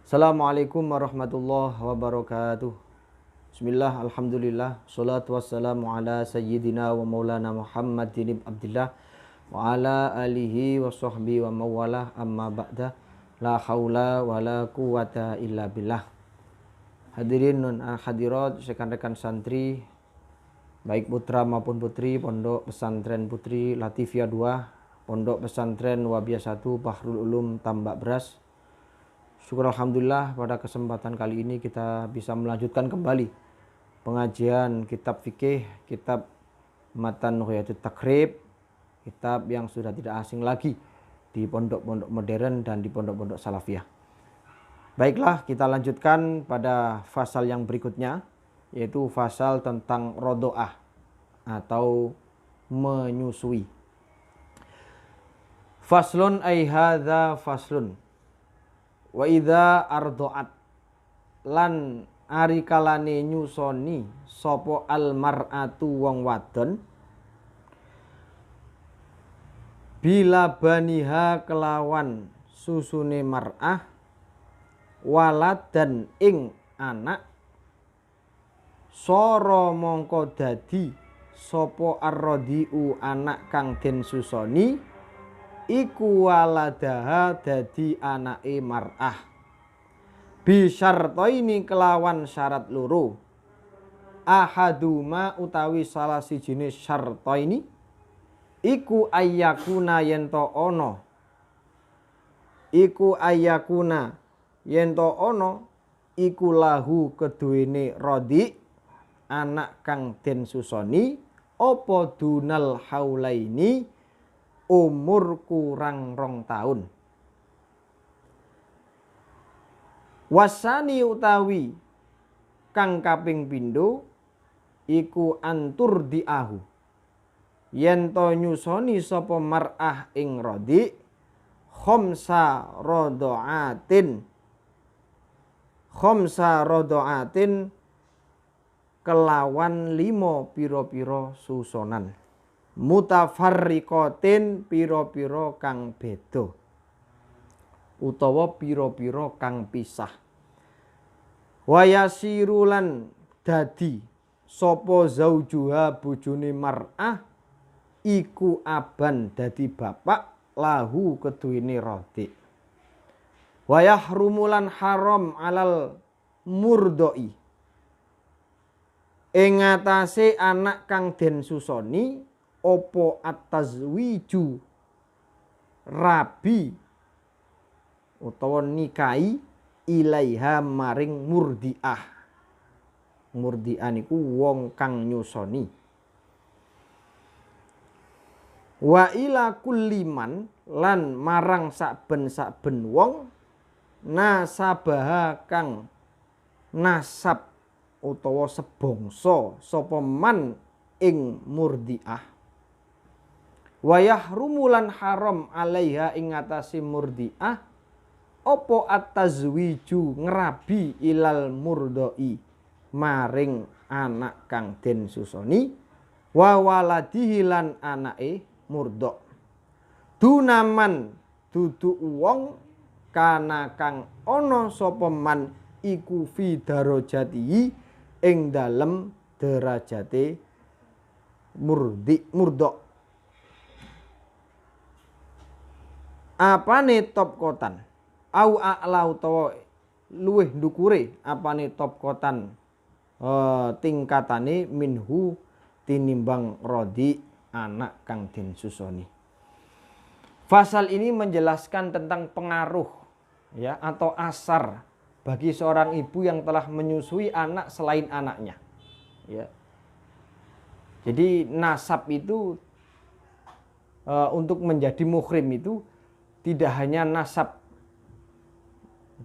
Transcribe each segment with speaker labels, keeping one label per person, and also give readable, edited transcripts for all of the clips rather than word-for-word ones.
Speaker 1: Assalamualaikum warahmatullahi wabarakatuh. Bismillah, alhamdulillah, salatu wassalamu ala sayyidina wa maulana Muhammadin ibn Abdillah wa ala alihi wa sahbihi wa mawalah, amma ba'da. La haula wa la quwata illa billah. Hadirin non hadirat, rekan-rekan santri baik putra maupun putri Pondok Pesantren Putri Latifia 2, Pondok Pesantren Wabiah 1, Bahrul Ulum Tambak Beras. Syukur alhamdulillah pada kesempatan kali ini kita bisa melanjutkan kembali pengajian kitab fikih, kitab Matan Ghayatul Takrib, kitab yang sudah tidak asing lagi di pondok-pondok modern dan di pondok-pondok salafiyah. Baiklah, kita lanjutkan pada fasal yang berikutnya, yaitu fasal tentang rodoah atau menyusui. Faslun ay hadza faslun. Wa idza ardoat lan ari kalane nyusoni sapa al mar'atu wong wadon bila baniha kelawan susune mar'ah walad dan ing anak soro mongko dadi sapa arrodiu anak kang den susoni iku waladaha dadi anake mar'ah bisyartaini kelawan syarat loro ahaduma utawi salah sijine syartaini iku ayyakuna yento ono iku lahu keduwene rodi anak kang den susoni apa dunal haulaini umur kurang 2 tahun. Wasani utawi kang kaping pindho iku antur diahu yen to nyusoni sapa mar'ah ing rodi khamsa rodaatin kelawan 5 pira-pira susonan mutafarriqatin pira-pira kang beda utawa pira-pira kang pisah. Wayasirulan dadi sapa zaujuha bojone mar'ah iku aban dadi bapak lahu keduwene rodi. Wayahrumulan haram alal murdoi ing atase anak kang den susoni opo at-tazwiju rabi utawa nikahi ilaiha maring murdiah. Murdiah niku wong kang nyusoni. Wa ila kulliman lan marang saben-saben wong nasabaha kang nasab utawa sebangsa sapa man ing murdiah. Wayahrumulan haram alaiha ing atase murdiah opo at-tazwiju ngrabi ilal murdoi maring anak kang den susoni wa waladihi lan anake murdok dunaman dudu wong kana kang ana sapa man iku fi darajatihi ing dalem derajate murdok. Apane top kotan au a'la utawa luwih ndukure apane top kotan tingkatane minhu tinimbang rodi anak kang den susoni. Fasal ini menjelaskan tentang pengaruh ya atau asar bagi seorang ibu yang telah menyusui anak selain anaknya ya. Jadi nasab itu untuk menjadi muhrim itu tidak hanya nasab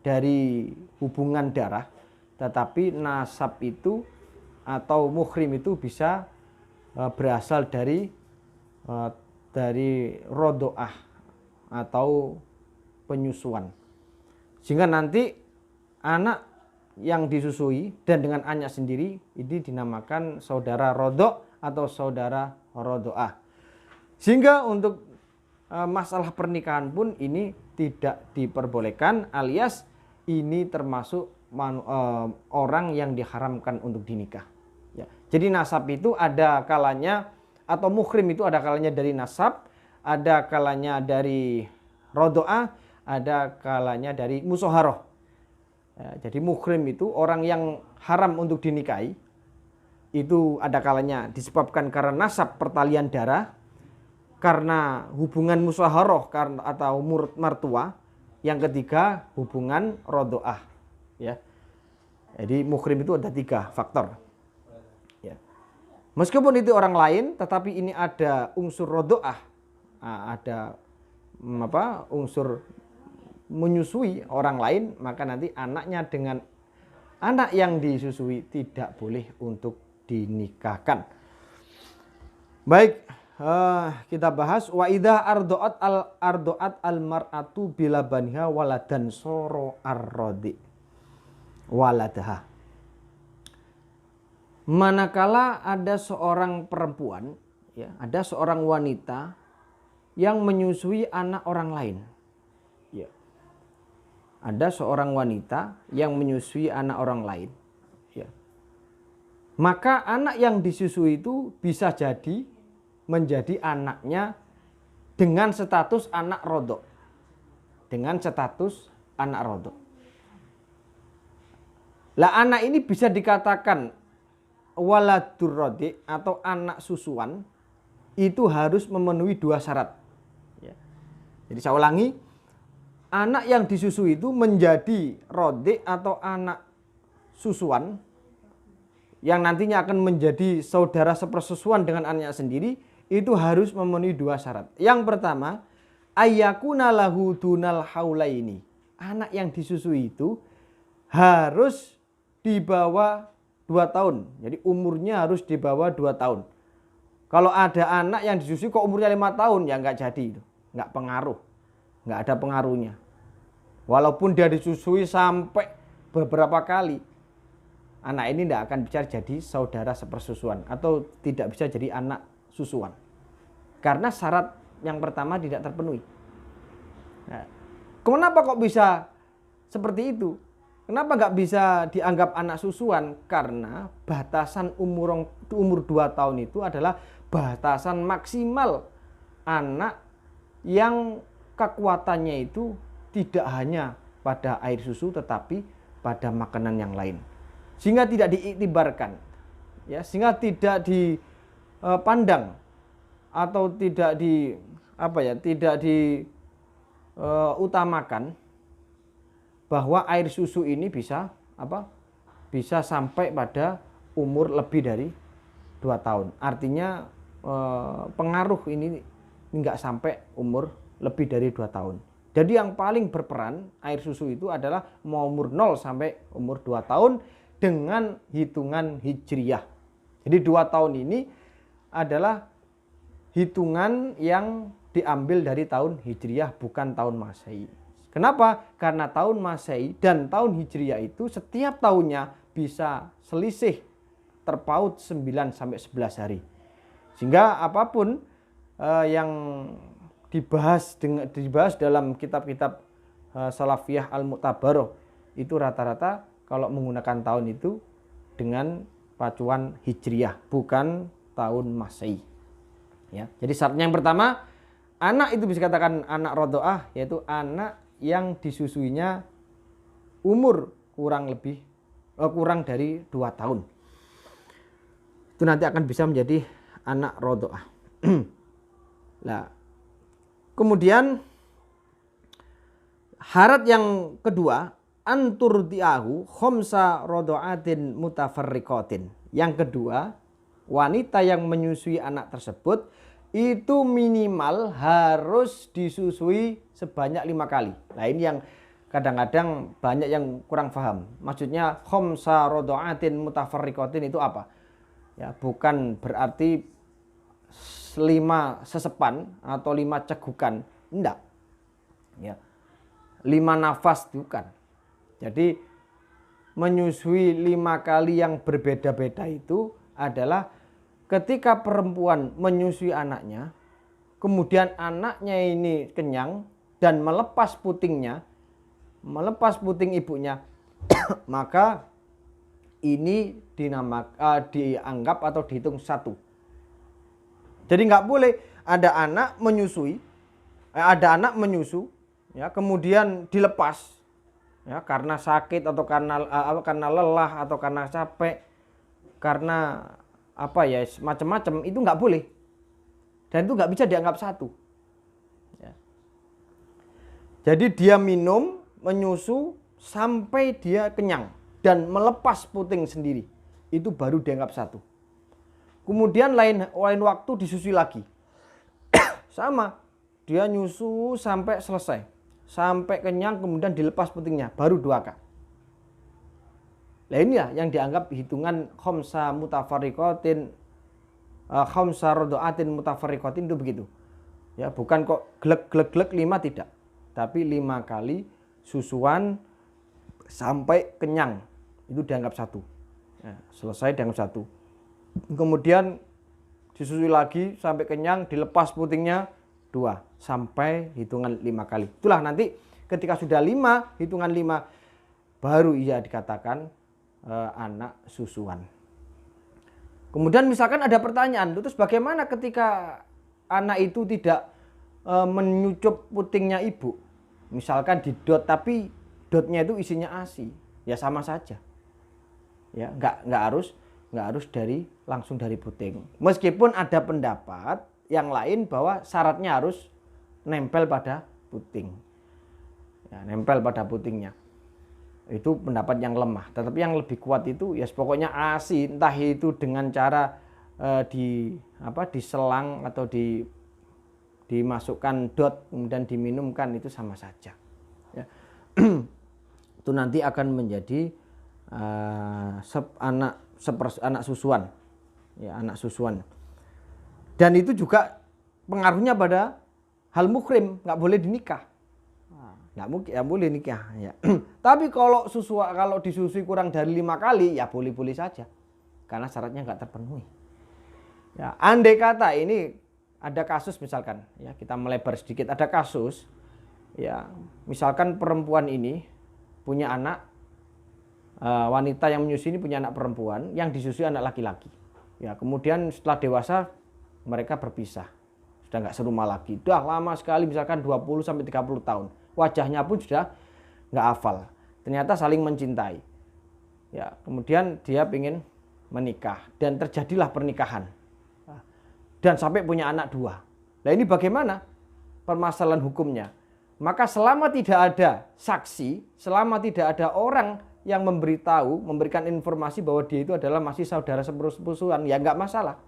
Speaker 1: dari hubungan darah, tetapi nasab itu atau muhrim itu bisa berasal dari rodoah atau penyusuan. Sehingga nanti anak yang disusui dan dengan anak sendiri ini dinamakan saudara rodo atau saudara rodoah. Sehingga untuk masalah pernikahan pun ini tidak diperbolehkan alias ini termasuk orang yang diharamkan untuk dinikah. Ya. Jadi nasab itu ada kalanya, atau muhrim itu ada kalanya dari nasab, ada kalanya dari rodoah, ada kalanya dari musoharoh. Ya, jadi muhrim itu orang yang haram untuk dinikahi, itu ada kalanya disebabkan karena nasab pertalian darah, karena hubungan musaharoh atau martua, yang ketiga hubungan rodoah. Ya. Jadi muhrim itu ada 3 faktor. Ya. Meskipun itu orang lain, tetapi ini ada unsur rodoah, ada unsur menyusui orang lain, maka nanti anaknya dengan anak yang disusui tidak boleh untuk dinikahkan. Baik, kita bahas wa idza ardoat al mar'atu bila baniha waladan soro arrodi waladaha. Manakala ada seorang perempuan, ya, ada seorang wanita yang menyusui anak orang lain. Ya. Ada seorang wanita yang menyusui anak orang lain. Ya. Maka anak yang disusui itu bisa jadi menjadi anaknya dengan status anak rodok. Dengan status anak rodok. Lah anak ini bisa dikatakan waladur rodi atau anak susuan, itu harus memenuhi 2 syarat. Ya. Jadi saya ulangi, anak yang disusui itu menjadi rodi atau anak susuan yang nantinya akan menjadi saudara sepersusuan dengan anaknya sendiri, itu harus memenuhi 2 syarat. Yang pertama, ayyakuna lahu dunal haulaini. Anak yang disusui itu harus di bawah 2 tahun. Jadi umurnya harus di bawah 2 tahun. Kalau ada anak yang disusui kok umurnya 5 tahun, ya nggak jadi itu. Nggak pengaruh. Nggak ada pengaruhnya. Walaupun dia disusui sampai beberapa kali, anak ini tidak akan bisa jadi saudara sepersusuan atau tidak bisa jadi anak susuan. Karena syarat yang pertama tidak terpenuhi. Nah, kenapa kok bisa seperti itu? Kenapa nggak bisa dianggap anak susuan? Karena batasan umur 2 tahun itu adalah batasan maksimal anak yang kekuatannya itu tidak hanya pada air susu tetapi pada makanan yang lain. Sehingga tidak diiktibarkan. Ya, sehingga tidak dipandang atau tidak diutamakan bahwa air susu ini bisa sampai pada umur lebih dari 2 tahun. Artinya pengaruh ini enggak sampai umur lebih dari 2 tahun. Jadi yang paling berperan air susu itu adalah umur 0 sampai umur 2 tahun dengan hitungan hijriyah. Jadi 2 tahun ini adalah hitungan yang diambil dari tahun hijriyah, bukan tahun masehi. Kenapa? Karena tahun masehi dan tahun hijriyah itu setiap tahunnya bisa selisih terpaut 9 sampai 11 hari. Sehingga apapun yang dibahas dalam kitab-kitab salafiyah al-mu'tabaroh itu rata-rata kalau menggunakan tahun itu dengan pacuan hijriyah, bukan tahun masehi. Ya, jadi syaratnya yang pertama, anak itu bisa dikatakan anak rodoah, yaitu anak yang disusuinya umur kurang dari 2 tahun. Itu nanti akan bisa menjadi anak rodoah. Nah, kemudian syarat yang kedua, anturdiahu khomsa rodoatin mutafarriqatin. Yang kedua, wanita yang menyusui anak tersebut itu minimal harus disusui sebanyak 5 kali. Nah ini yang kadang-kadang banyak yang kurang paham. Maksudnya khomsa rodoatin mutafarriqatin itu apa? Ya, bukan berarti 5 sesepan atau 5 cegukan. Enggak. Ya. 5 nafas bukan. Jadi menyusui 5 kali yang berbeda-beda itu adalah ketika perempuan menyusui anaknya, kemudian anaknya ini kenyang dan melepas putingnya, melepas puting ibunya, maka ini dianggap atau dihitung satu. Jadi nggak boleh ada anak menyusui, ada anak menyusu, ya kemudian dilepas, ya karena sakit atau karena lelah atau karena capek, karena apa ya macam-macam, itu nggak boleh. Dan itu nggak bisa dianggap satu. Ya. Jadi dia minum, menyusu sampai dia kenyang dan melepas puting sendiri, itu baru dianggap satu. Kemudian lain waktu disusui lagi, sama, dia nyusu sampai selesai, sampai kenyang, kemudian dilepas putingnya, baru 2 kali. Nah ini ya yang dianggap hitungan khamsa mutafarriqatin, khamsa rodaatin mutafarriqatin itu begitu. Ya, bukan kok glek 5, tidak. Tapi 5 kali susuan sampai kenyang, itu dianggap satu. Ya, selesai dianggap satu. Kemudian disusui lagi sampai kenyang, dilepas putingnya 2, sampai hitungan 5 kali. Itulah nanti ketika sudah 5, hitungan 5, baru ia dikatakan anak susuan. Kemudian misalkan ada pertanyaan, terus bagaimana ketika anak itu tidak menyucup putingnya ibu? Misalkan didot tapi dotnya itu isinya ASI, ya sama saja. Ya, nggak harus langsung dari puting. Meskipun ada pendapat yang lain bahwa syaratnya harus nempel pada puting. Ya, nempel pada putingnya. Itu pendapat yang lemah. Tetapi yang lebih kuat itu ya pokoknya ASI, entah itu dengan cara diselang atau dimasukkan dot kemudian diminumkan, itu sama saja. Ya. Itu nanti akan menjadi anak susuan, ya anak susuan. Dan itu juga pengaruhnya pada hal muhrim, nggak boleh dinikah, nggak boleh nikah. Ya. Tapi kalau disusui kurang dari 5 kali, ya boleh-boleh saja, karena syaratnya nggak terpenuhi. Ya, andai kata ini ada kasus misalkan, ya kita melebar sedikit, ada kasus, ya misalkan perempuan ini punya anak. Wanita yang menyusui ini punya anak perempuan, yang disusui anak laki-laki. Ya, kemudian setelah dewasa mereka berpisah, sudah nggak serumah lagi. Sudah lama sekali, misalkan 20-30 tahun. Wajahnya pun sudah nggak hafal. Ternyata saling mencintai. Ya, kemudian dia ingin menikah dan terjadilah pernikahan. Dan sampai punya anak 2. Nah ini bagaimana permasalahan hukumnya? Maka selama tidak ada saksi, selama tidak ada orang yang memberikan informasi bahwa dia itu adalah masih saudara sepupuan, ya nggak masalah.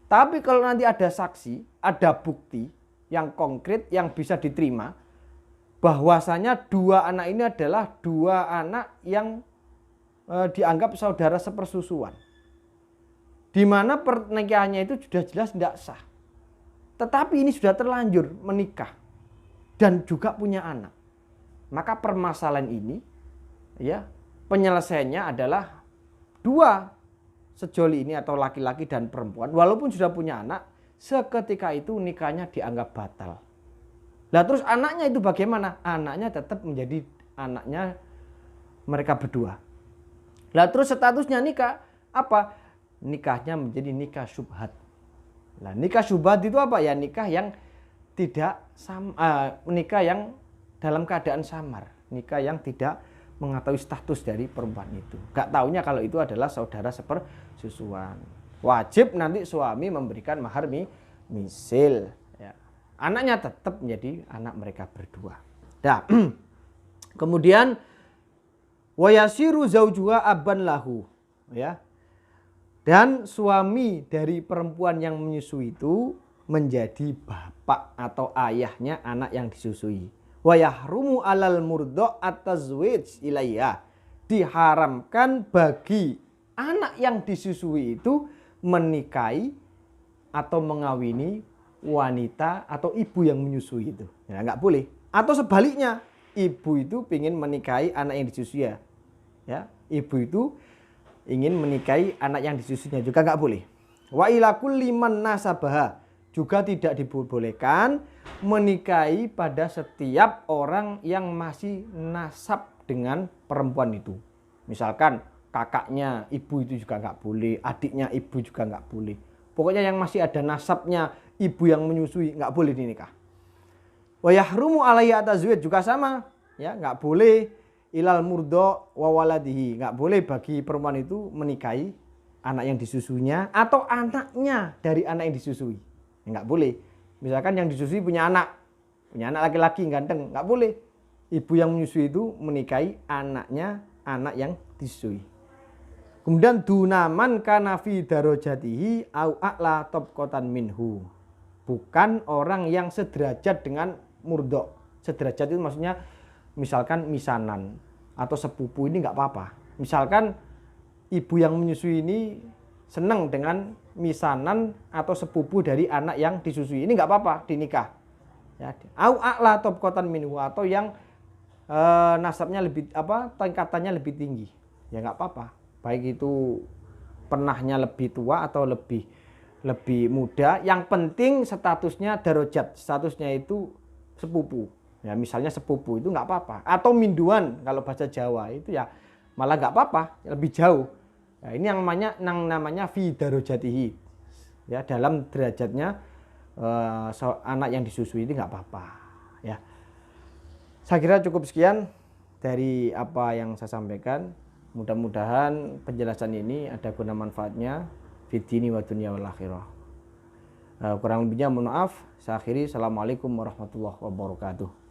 Speaker 1: Tapi kalau nanti ada saksi, ada bukti yang konkret yang bisa diterima, bahwasanya 2 anak ini adalah 2 anak yang dianggap saudara sepersusuan, di mana pernikahannya itu sudah jelas tidak sah. Tetapi ini sudah terlanjur menikah dan juga punya anak. Maka permasalahan ini, ya penyelesaiannya adalah 2 sejoli ini atau laki-laki dan perempuan, walaupun sudah punya anak, seketika itu nikahnya dianggap batal. Nah terus anaknya itu bagaimana? Anaknya tetap menjadi anaknya mereka berdua. Nah terus statusnya nikah apa? Nikahnya menjadi nikah syubhat. Nah nikah syubhat itu apa? Ya nikah yang nikah yang dalam keadaan samar, nikah yang tidak mengetahui status dari perempuan itu. Gak taunya kalau itu adalah saudara sepersusuan. Wajib nanti suami memberikan mahar misil. Ya. Anaknya tetap menjadi anak mereka berdua. Nah, kemudian wayasiru zaujuha aban lahu. Ya. Dan suami dari perempuan yang menyusui itu menjadi bapak atau ayahnya anak yang disusui. Wa yahrumu alal murdo at-tazwij ilayya. Diharamkan bagi anak yang disusui itu menikahi atau mengawini wanita atau ibu yang menyusui itu. Ya nggak boleh. Atau sebaliknya, ibu itu ingin menikahi anak yang disusui ya. Ya, ibu itu ingin menikahi anak yang disusuinya juga nggak boleh. Wa ila kulli man nasabaha, juga tidak dibolehkan menikahi pada setiap orang yang masih nasab dengan perempuan itu. Misalkan kakaknya ibu itu juga nggak boleh, adiknya ibu juga nggak boleh. Pokoknya yang masih ada nasabnya ibu yang menyusui nggak boleh dinikah. Wa yahrumu alaihi atazwij juga sama, ya nggak boleh ilal murdo wa waladihi, nggak boleh bagi perempuan itu menikahi anak yang disusuinya atau anaknya dari anak yang disusui. Nggak boleh. Misalkan yang disusui punya anak laki-laki ganteng, nggak boleh ibu yang menyusui itu menikahi anaknya anak yang disusui. Kemudian dunaman kana fi darajatihi au a'la tabqatan minhu. Bukan orang yang sederajat dengan murdo. Sederajat itu maksudnya misalkan misanan atau sepupu, ini nggak apa-apa. Misalkan ibu yang menyusui ini senang dengan misanan atau sepupu dari anak yang disusui, ini nggak apa-apa dinikah. Ya, au a'la tabqatan minhu, atau yang nasabnya lebih tingkatannya lebih tinggi, ya nggak apa-apa. Baik itu pernahnya lebih tua atau lebih muda, yang penting statusnya darajat, statusnya itu sepupu. Ya misalnya sepupu itu nggak apa-apa, atau minduan kalau bahasa Jawa itu ya malah nggak apa-apa, lebih jauh. Nah, ini yang namanya fi darajatihi, ya dalam derajatnya anak yang disusui ini nggak apa-apa, ya. Saya kira cukup sekian dari apa yang saya sampaikan. Mudah-mudahan penjelasan ini ada guna manfaatnya fid dini wa dunya wal akhirah. Kurang lebihnya mohon maaf. Saya akhiri. Assalamualaikum warahmatullahi wabarakatuh.